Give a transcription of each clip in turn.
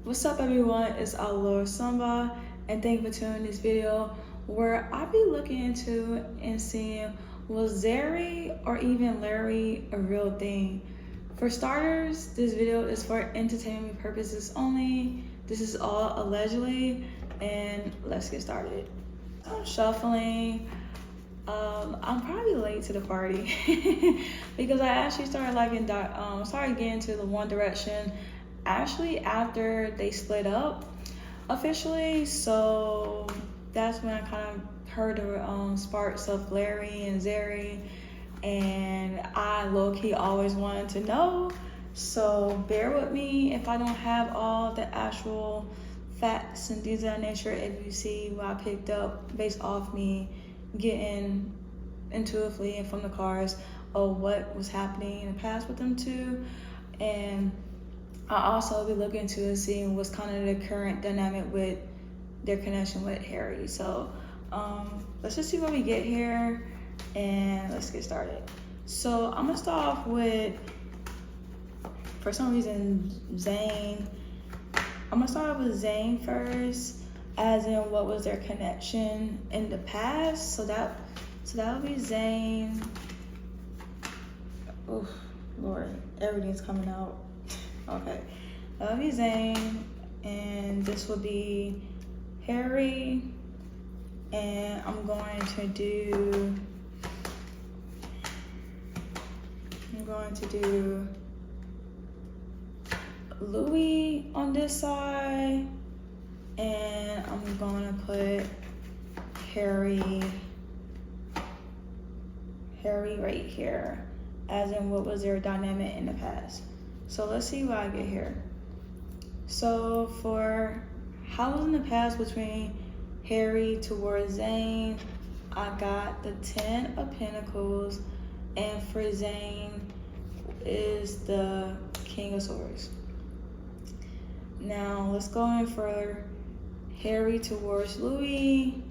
What's up everyone, it's our Lord Samba, and thank you for tuning in this video where I'll be looking into and seeing, was Zarry or even Larry a real thing? For starters, this video is for entertainment purposes only. This is all allegedly, and let's get started. I'm shuffling. I'm probably late to the party because I actually started liking started getting to the One Direction actually after they split up officially. So that's when I kind of heard the sparks of Larry and Zarry, and I low-key always wanted to know. So bear with me if I don't have all the actual facts and things of that nature. If you see what I picked up based off me getting intuitively and from the cars of what was happening in the past with them two, and I'll also be looking into and seeing what's kind of the current dynamic with their connection with Harry. So let's just see what we get here and let's get started. So I'm gonna start off with, for some reason, Zayn. I'm gonna start off with Zayn first, as in what was their connection in the past. So that would be Zayn. Oh Lord, everything's coming out. Okay, that would be Zayn, and this will be Harry, and I'm going to do Louis on this side, and I'm going to put Harry right here, as in what was their dynamic in the past. So let's see what I get here. So for how was in the past between Harry towards Zayn, I got the 10 of Pentacles, and for Zayn is the King of Swords. Now let's go in for Harry towards Louis,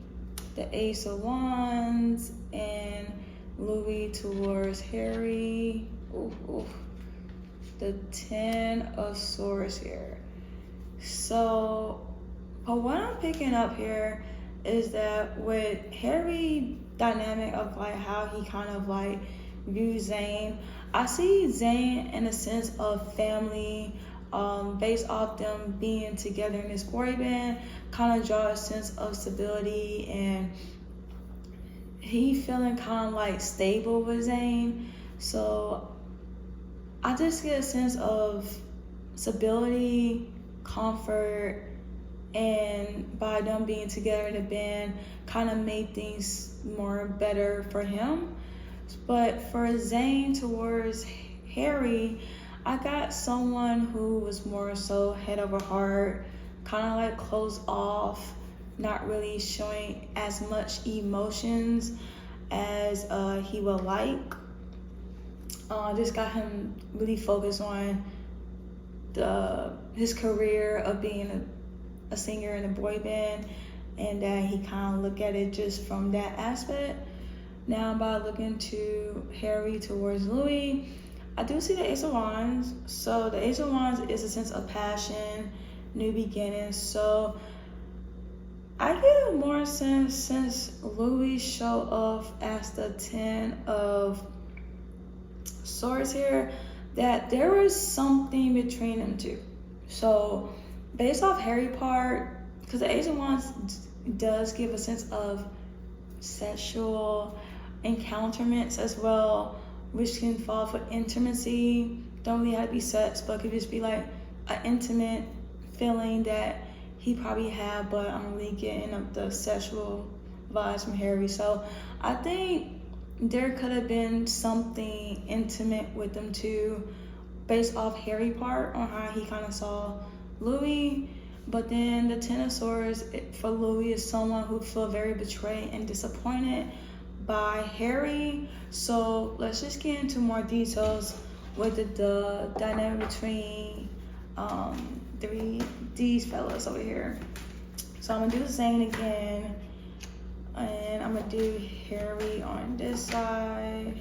the Ace of Wands, and Louis towards Harry. Ooh. The 10 of Swords here. So, but what I'm picking up here is that with Harry dynamic of like how he kind of like views Zayn, I see Zayn in a sense of family, based off them being together in this boy band, kind of draw a sense of stability, and he feeling kind of like stable with Zayn. So I just get a sense of stability, comfort, and by them being together in the band, kind of made things more better for him. But for Zayn towards Harry, I got someone who was more so head over heart, kind of like closed off, not really showing as much emotions as he would like. This got him really focused on his career of being a singer in a boy band, and that he kind of look at it just from that aspect. Now by looking to Harry towards Louis, I do see the Ace of Wands. So the Ace of Wands is a sense of passion, new beginnings. So I get a more sense, since Louis show off as the 10 of Swords here, that there was something between them two. So based off Harry part, because the Ace of Wands does give a sense of sexual encounterments as well, which can fall for intimacy. Don't really have to be sex, but could just be like an intimate feeling that he probably had, but I'm really getting the sexual vibes from Harry. So I think there could have been something intimate with them too, based off Harry part on how he kind of saw Louis. But then the 10 of Swords for Louis is someone who feel very betrayed and disappointed by Harry. So let's just get into more details with the dynamic between these fellas over here. So I'm gonna do the same again, and I'm gonna do Harry on this side,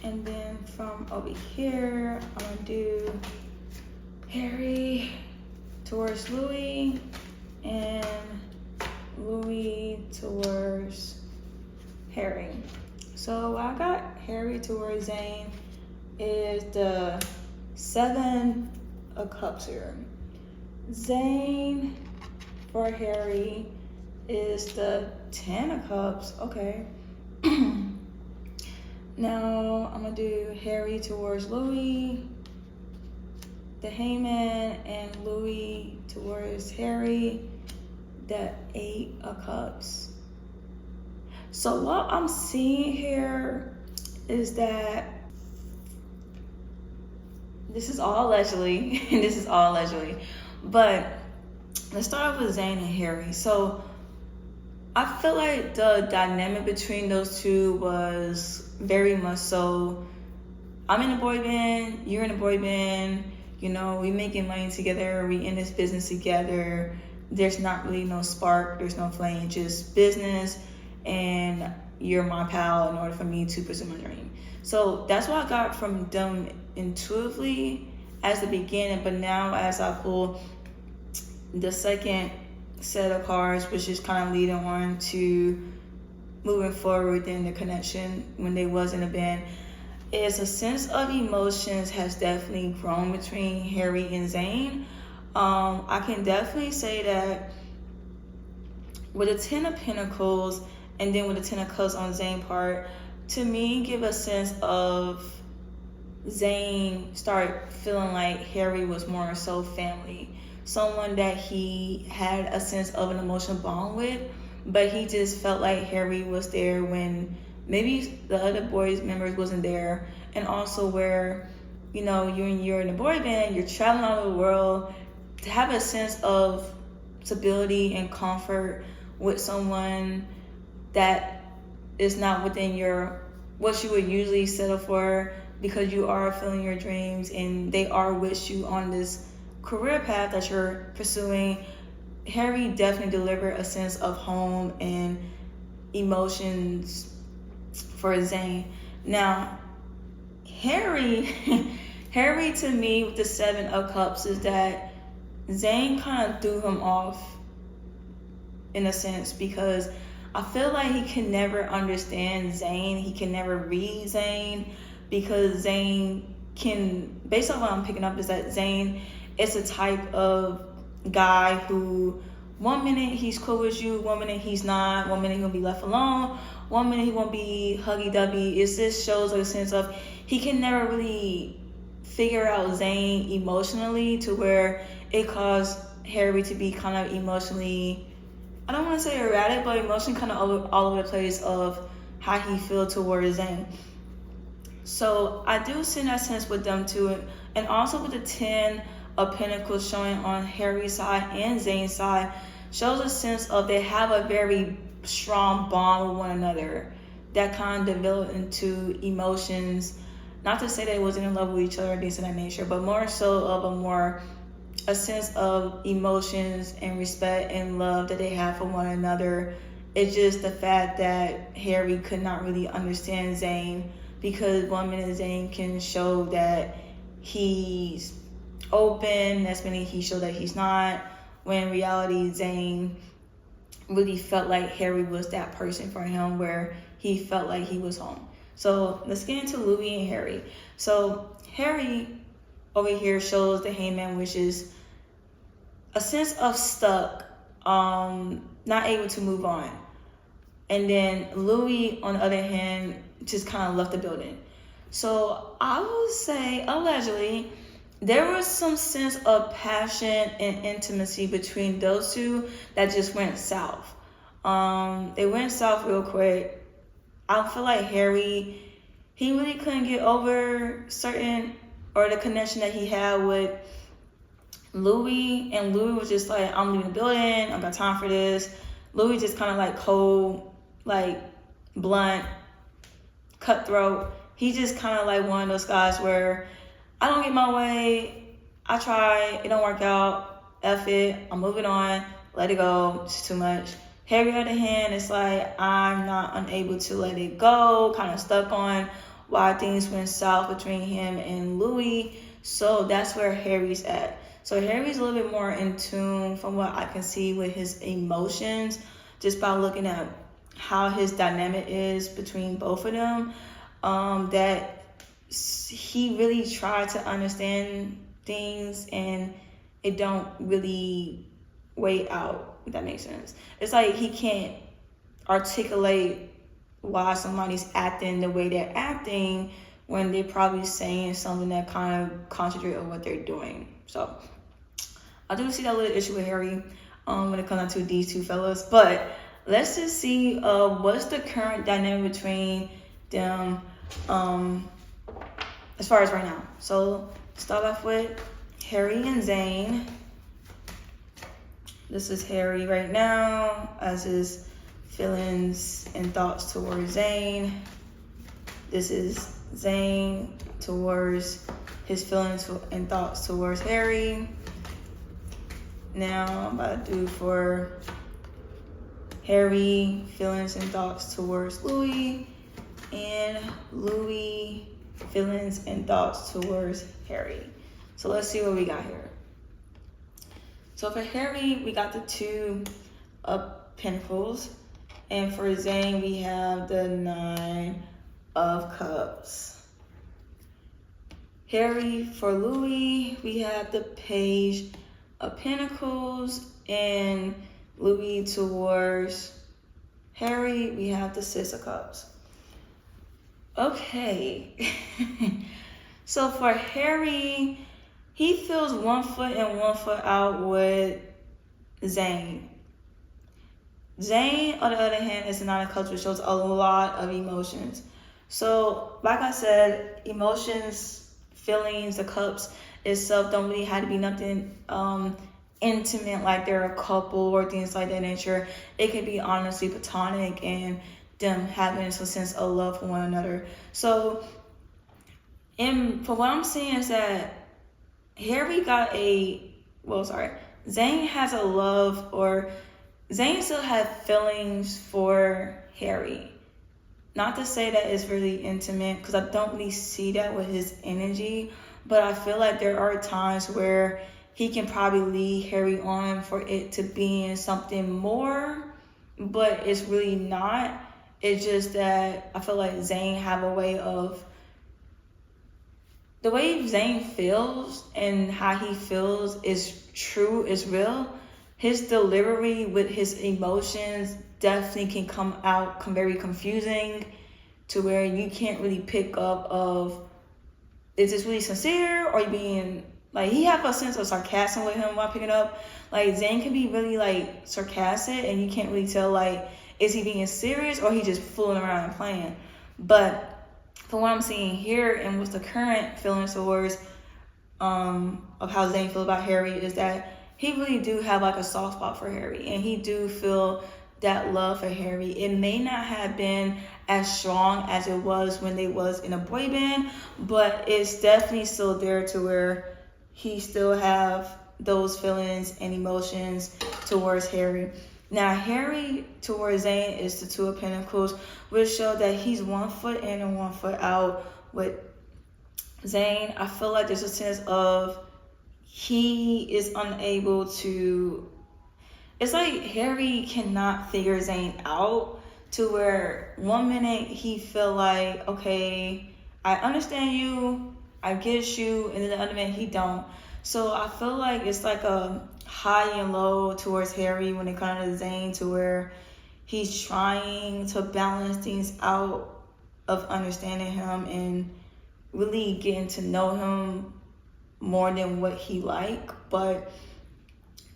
and then from over here I'm gonna do Harry towards Louis, and Louis towards Harry. So I got Harry towards Zayn is the 7 of Cups here. Zayn for Harry is the 10 of Cups. Okay. Now I'm gonna do Harry towards Louis, the Hangman, and Louis towards Harry, the 8 of Cups. So what I'm seeing here is that this is all allegedly, this is all allegedly, but let's start off with Zayn and Harry. So I feel like the dynamic between those two was very much so, I'm in a boy band, you're in a boy band, you know, we making money together, we in this business together. There's not really no spark, there's no flame, just business, and you're my pal in order for me to pursue my dream. So that's what I got from them intuitively as the beginning, but now as I pull the second set of cards, which is kind of leading on to moving forward within the connection when they was in a band, is a sense of emotions has definitely grown between Harry and Zayn. I can definitely say that with the 10 of Pentacles and then with the 10 of Cups on Zayn part, to me give a sense of Zayn start feeling like Harry was more so family, someone that he had a sense of an emotional bond with, but he just felt like Harry was there when maybe the other boys members wasn't there. And also where, you know, you're in a boy band, you're traveling all over the world, to have a sense of stability and comfort with someone that is not within your what you would usually settle for, because you are fulfilling your dreams and they are with you on this career path that you're pursuing. Harry definitely delivered a sense of home and emotions for Zayn. Now, Harry to me with the 7 of Cups is that Zayn kind of threw him off in a sense, because I feel like he can never understand Zayn. He can never read Zayn, because Zayn can, based on what I'm picking up, is that Zayn is a type of guy who 1 minute he's cool with you, 1 minute he's not, 1 minute he'll be left alone, 1 minute he won't be huggy-dubby. It just shows a sense of he can never really figure out Zayn emotionally to where it caused Harry to be kind of emotionally, I don't want to say erratic, but emotionally kind of all over the place of how he feels towards Zayn. So I do see that sense with them too. And also with the 10 of Pentacles showing on Harry's side and Zayn's side, shows a sense of they have a very strong bond with one another that kind of developed into emotions. Not to say they wasn't in love with each other or things of that nature, but more so of a sense of emotions and respect and love that they have for one another. It's just the fact that Harry could not really understand Zayn, because 1 minute Zayn can show that he's open, next minute he showed that he's not, when in reality Zayn really felt like Harry was that person for him, where he felt like he was home. So let's get into Louis and Harry. So Harry over here shows the Hangman, which is a sense of stuck, not able to move on. And then Louis, on the other hand, just kind of left the building. So I would say, allegedly, there was some sense of passion and intimacy between those two that just went south. They went south real quick. I feel like Harry, he really couldn't get over the connection that he had with Louis, and Louis was just like, I'm leaving the building, I don't got time for this. Louis just kind of like cold, like blunt, cutthroat. He just kind of like one of those guys where I don't get my way, I try, it don't work out, F it, I'm moving on, let it go, it's too much. Harry, on the other hand, it's like I'm not unable to let it go, kind of stuck on why things went south between him and Louis. So that's where Harry's at. So Harry's a little bit more in tune from what I can see with his emotions, just by looking at how his dynamic is between both of them. That he really tried to understand things and it don't really weigh out, if that makes sense. It's like he can't articulate why somebody's acting the way they're acting when they're probably saying something that kind of contradicts what they're doing. So I do see that little issue with Harry when it comes down to these two fellas. But let's just see what's the current dynamic between them as far as right now. So start off with Harry and Zayn. This is Harry right now as his feelings and thoughts towards Zayn. This is Zayn towards his feelings and thoughts towards Harry. Now I'm about to do for Harry, feelings and thoughts towards Louis, and Louis, feelings and thoughts towards Harry. So let's see what we got here. So for Harry, we got the 2 of Pentacles. And for Zayn, we have the 9 of Cups. Harry, for Louis, we have the Page of Pentacles. And Louis towards Harry, we have the 6 of Cups. Okay. So for Harry, he feels 1 foot in, 1 foot out with Zayn. Zayn, on the other hand, is a 9 of Cups, which shows a lot of emotions. So, like I said, emotions, feelings, the cups itself don't really have to be nothing intimate, like they're a couple or things like that nature. It could be honestly platonic and them having a sense of love for one another. So, for what I'm seeing is that Harry got Zayn has a love, or Zayn still had feelings for Harry. Not to say that it's really intimate, because I don't really see that with his energy, but I feel like there are times where he can probably lead Harry on for it to being something more, but it's really not. It's just that I feel like Zayn have a way of, the way Zayn feels and how he feels is true, is real. His delivery with his emotions definitely can come very confusing, to where you can't really pick up of, is this really sincere or being, like, he have a sense of sarcasm with him while picking up. Like, Zayn can be really, like, sarcastic and you can't really tell, like, is he being serious or he just fooling around and playing. But from what I'm seeing here and what's the current feelings towards of how Zayn feels about Harry, is that he really do have like a soft spot for Harry, and he do feel that love for Harry. It may not have been as strong as it was when they was in a boy band, but it's definitely still there, to where he still have those feelings and emotions towards Harry. Now, Harry towards Zayn is the 2 of Pentacles, which show that he's 1 foot in and 1 foot out with Zayn. I feel like there's a sense of he is unable to, it's like Harry cannot figure Zayn out, to where 1 minute he feel like, okay, I understand you, I get you, and then the other minute he don't. So I feel like it's like a high and low towards Harry when it comes to Zayn, to where he's trying to balance things out of understanding him and really getting to know him more than what he like. But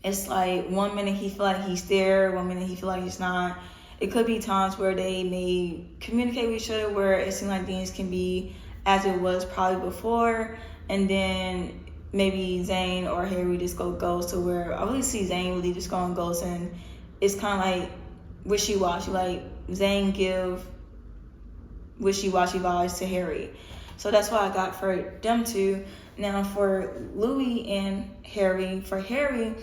it's like 1 minute he feel like he's there, 1 minute he feel like he's not. It could be times where they may communicate with each other where it seems like things can be as it was probably before, and then maybe Zayn or Harry just go ghost, to where I really see Zayn really just going ghost, and it's kind of like wishy-washy. Like, Zayn give wishy-washy vibes to Harry. So that's what I got for them two. Now for Louis and Harry, for Harry,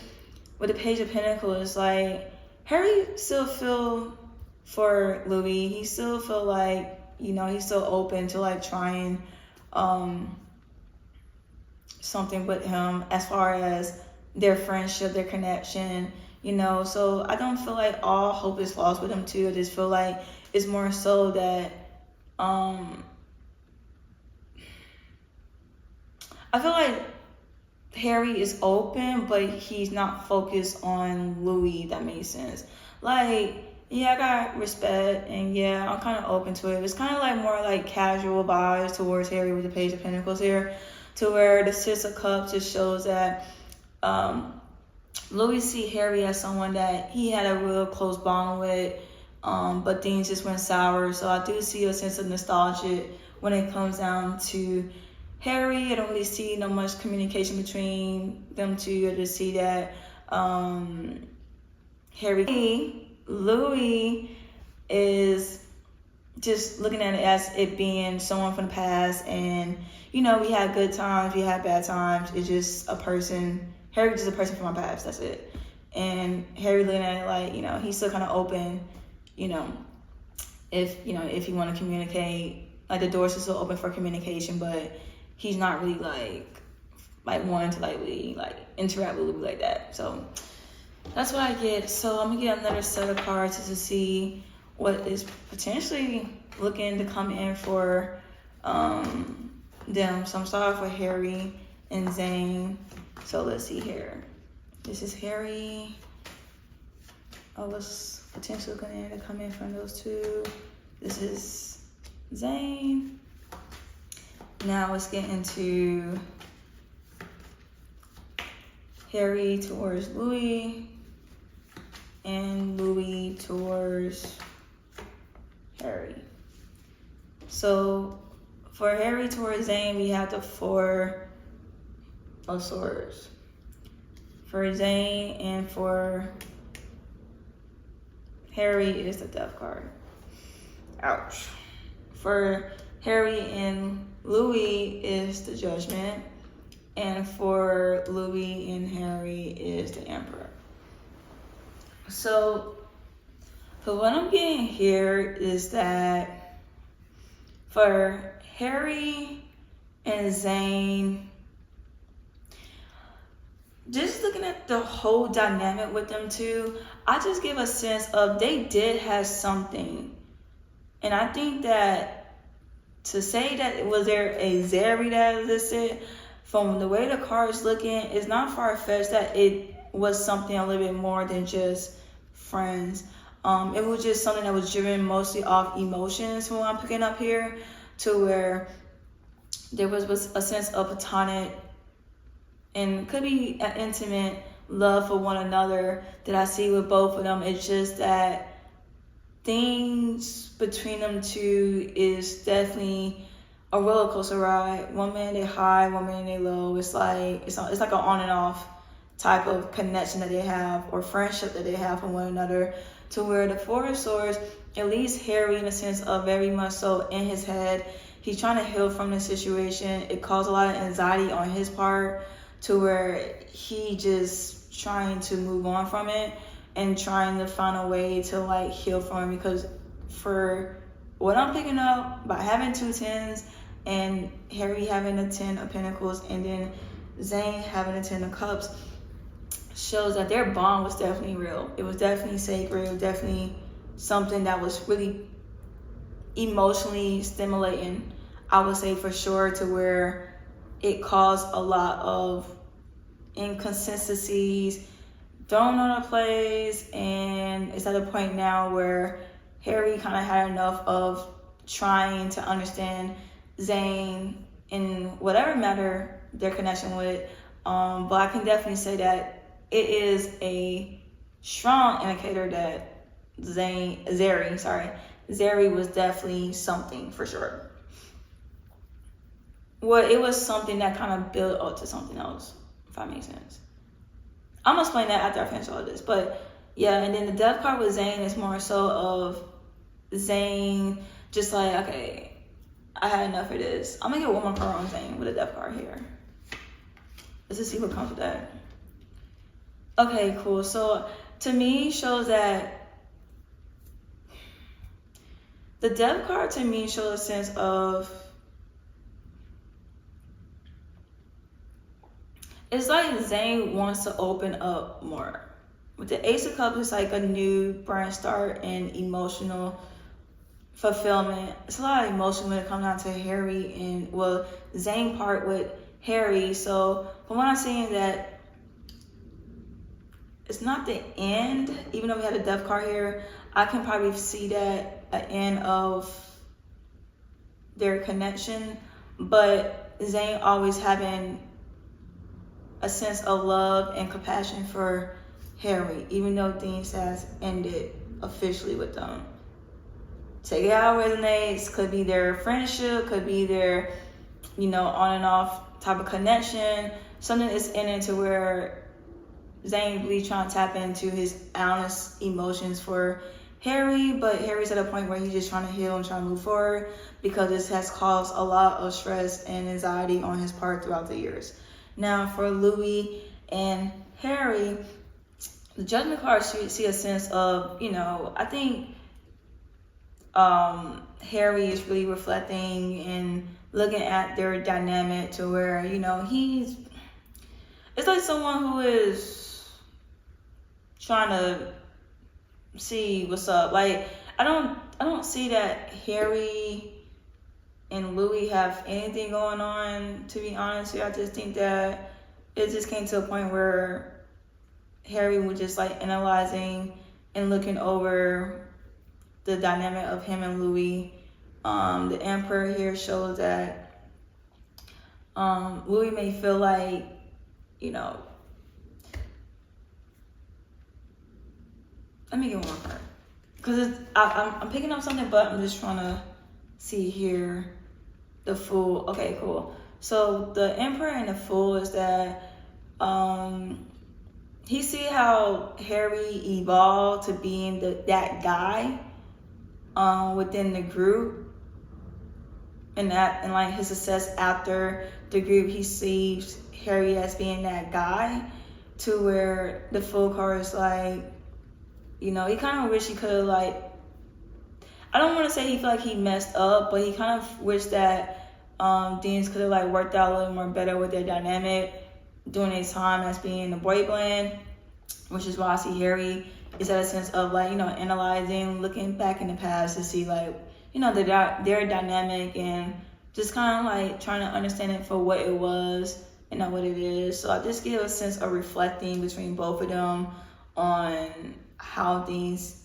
with the Page of Pentacles, like, Harry still feel for Louis. He still feel like, you know, he's still open to like trying something with him as far as their friendship, their connection, you know. So I don't feel like all hope is lost with him too. I just feel like it's more so that I feel like Harry is open, but he's not focused on Louis. That makes sense. Like, yeah, I got respect, and yeah, I'm kind of open to it. It's kind of like more like casual vibes towards Harry with the Page of Pentacles here, to where the Six of Cups just shows that Louis see Harry as someone that he had a real close bond with, but things just went sour. So I do see a sense of nostalgia when it comes down to Harry. I don't really see no much communication between them two. I just see that Louis is just looking at it as it being someone from the past, and you know, we had good times, we had bad times. It's just a person. Harry's just a person from my past. That's it. And Harry looking at it like, you know, he's still kind of open. You know, if you want to communicate, like the doors are still open for communication, but he's not really like wanting to really interact with Louis like that. So that's what I get. So I'm gonna get another set of cards to see what is potentially looking to come in for them. So I'm starting for Harry and Zayn. So let's see here. This is Harry. What's potentially going to come in from those two? This is Zayn. Now let's get into Harry towards Louis and Louis towards Harry. So for Harry towards Zayn, we have the Four of Swords. For Zayn and for Harry is the Death card. Ouch. For Harry and Louis is the Judgment. And for Louis and Harry is the Emperor. So what I'm getting here is that for Harry and Zayn, just looking at the whole dynamic with them two, I just give a sense of they did have something. And I think that to say that was there a Zarry that existed, from the way the card's looking, it's not far-fetched that it was something a little bit more than just friends. It was just something that was driven mostly off emotions from what I'm picking up here, to where there was a sense of platonic and could be an intimate love for one another that I see with both of them. It's just that things between them two is definitely a roller coaster ride. One minute they high, one minute they low. It's like an on and off type of connection that they have, or friendship that they have from one another. To where the Four of Swords, at least Harry, in a sense of very much so in his head, he's trying to heal from the situation. It caused a lot of anxiety on his part, to where he just trying to move on from it and trying to find a way to heal from it. Because for what I'm picking up, by having two tens and Harry having a 10 of Pentacles and then Zayn having a 10 of Cups, shows that their bond was definitely real. It was definitely sacred. It was definitely something that was really emotionally stimulating, I would say, for sure, to where it caused a lot of inconsistencies, thrown on a place, and it's at a point now where Harry kind of had enough of trying to understand Zayn in whatever matter their connection with. But I can definitely say that it is a strong indicator that Zarry was definitely something for sure. Well, it was something that kind of built up to something else, if that makes sense. I'm gonna explain that after I finish all of this. But yeah, and then the Death card with Zayn is more so of Zayn just like, okay, I had enough of this. I'm gonna get one more card on Zayn with a Death card here. Let's just see what comes with that. Okay, cool. So to me, shows that the Death card to me shows a sense of it's like Zayn wants to open up more. With the Ace of Cups, it's like a new brand start and emotional fulfillment. It's a lot of emotion when it comes down to Harry and, well, Zayn part with Harry. So from what I'm saying, that it's not the end, even though we had a death card here, I can probably see that an end of their connection, but Zayn always having a sense of love and compassion for Harry, even though things has ended officially with them. Take it how it resonates. Could be their friendship, could be their, on and off type of connection. Something is in it to where Zayn really trying to tap into his honest emotions for Harry, but Harry's at a point where he's just trying to heal and trying to move forward, because this has caused a lot of stress and anxiety on his part throughout the years. Now for Louis and Harry, the Judgment card should see a sense of, I think Harry is really reflecting and looking at their dynamic to where, it's like someone who is trying to see what's up. Like, I don't see that Harry and Louis have anything going on, to be honest here. I just think that it just came to a point where Harry was just like analyzing and looking over the dynamic of him and Louis. The Emperor here shows that Louis may feel like, let me get one more card, because I'm picking up something, but I'm just trying to see here. The Fool. Okay, cool. So the Emperor and the Fool is that he see how Harry evolved to being that guy within the group, and like his success after the group, he sees Harry as being that guy, to where the Fool card is like, he kind of wish he could have, like, I don't want to say he felt like he messed up, but he kind of wished that things could have like worked out a little more better with their dynamic during their time as being the boy band, which is why I see Harry is at a sense of like, analyzing, looking back in the past to see like, their dynamic, and just kind of like trying to understand it for what it was and not what it is. So I just get a sense of reflecting between both of them on how things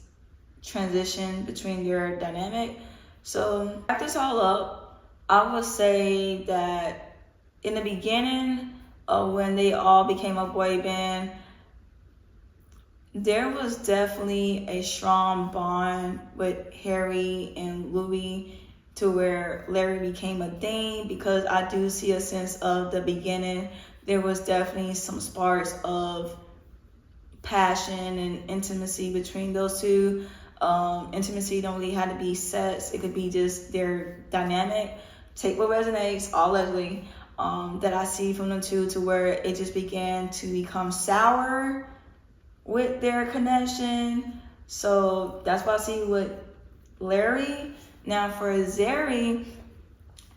transition between their dynamic. So to wrap this all up, I would say that in the beginning of when they all became a boy band, there was definitely a strong bond with Harry and Louis, to where Larry became a thing, because I do see a sense of the beginning. There was definitely some sparks of passion and intimacy between those two. Intimacy don't really have to be sex. It could be just their dynamic. Take what resonates, all Leslie, that I see from them two, to where it just began to become sour with their connection. So that's what I see with Larry. Now for Zarry,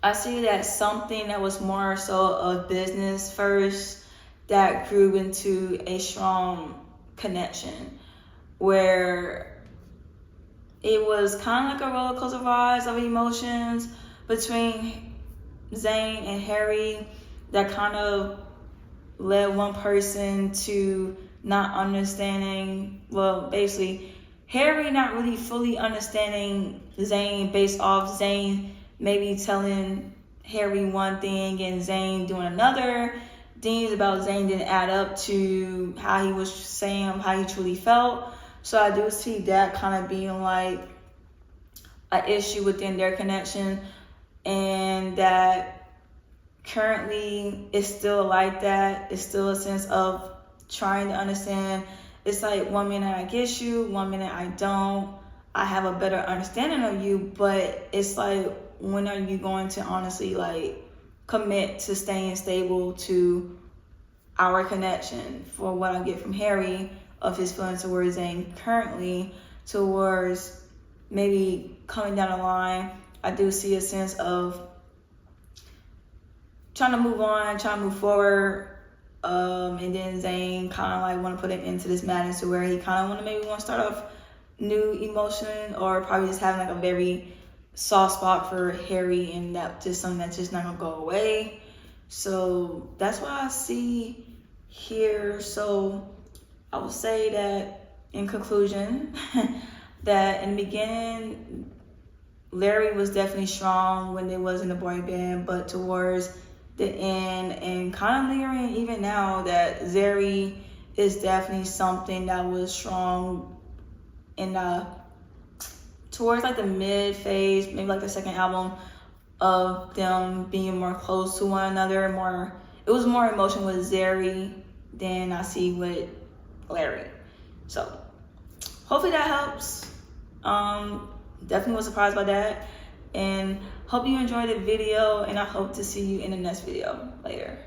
I see that something that was more so of business first, that grew into a strong connection, where it was kind of like a roller coaster rise of emotions between Zayn and Harry, that kind of led one person to not understanding, well, basically Harry not really fully understanding Zayn, based off Zayn maybe telling Harry one thing and Zayn doing another. Things about Zayn didn't add up to how he was saying how he truly felt. So I do see that kind of being like an issue within their connection, and that currently it's still like that. It's still a sense of trying to understand. It's like one minute I get you, one minute I don't. I have a better understanding of you, but it's like, when are you going to honestly like commit to staying stable to our connection? For what I get from Harry of his feelings towards Zayn currently, towards maybe coming down the line, I do see a sense of trying to move on, trying to move forward, And then Zayn kind of like want to put an end to this madness to where he kind of maybe want to start off new emotion, or probably just having like a very soft spot for Harry, and that just something that's just not gonna go away. So that's what I see here. So I would say that in conclusion, that in the beginning, Larry was definitely strong when they was in the boy band, but towards the end and kind of lingering even now, that Zarry is definitely something that was strong in towards like the mid phase, maybe like the second album, of them being more close to one another. It was more emotion with Zarry than I see with Larry. So hopefully that helps. Definitely was surprised by that, and hope you enjoyed the video, and I hope to see you in the next video later.